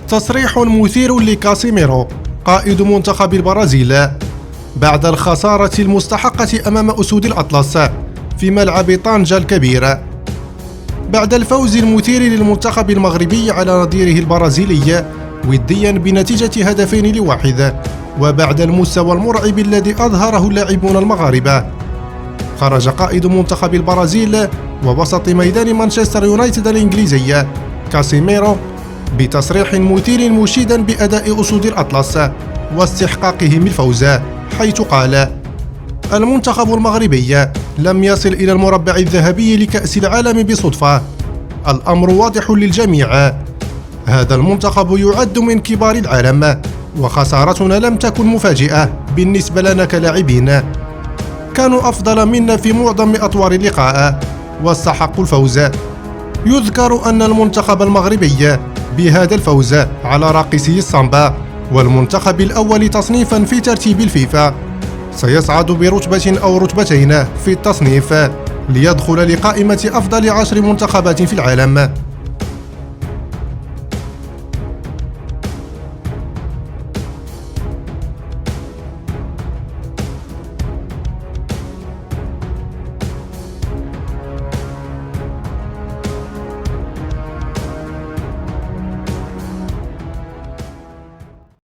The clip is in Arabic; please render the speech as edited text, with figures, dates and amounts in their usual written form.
تصريح مثير لكاسيميرو قائد منتخب البرازيل بعد الخسارة المستحقة أمام أسود الأطلس في ملعب طنجة الكبير. بعد الفوز المثير للمنتخب المغربي على نظيره البرازيلي وديا بنتيجة 2-1، وبعد المستوى المرعب الذي أظهره اللاعبون المغاربة، خرج قائد منتخب البرازيل ووسط ميدان مانشستر يونايتد الإنجليزي كاسيميرو بتصريح مثير مشيدا بأداء أسود الأطلس واستحقاقهم الفوز، حيث قال: المنتخب المغربي لم يصل إلى المربع الذهبي لكأس العالم بصدفة، الأمر واضح للجميع، هذا المنتخب يعد من كبار العالم، وخسارتنا لم تكن مفاجئة بالنسبة لنا كلاعبين، كانوا أفضل منا في معظم أطوار اللقاء واستحقوا الفوز. يذكر أن المنتخب المغربي بهذا الفوز على راقصي السامبا والمنتخب الأول تصنيفا في ترتيب الفيفا سيصعد برتبة أو رتبتين في التصنيف ليدخل لقائمة أفضل 10 منتخبات في العالم.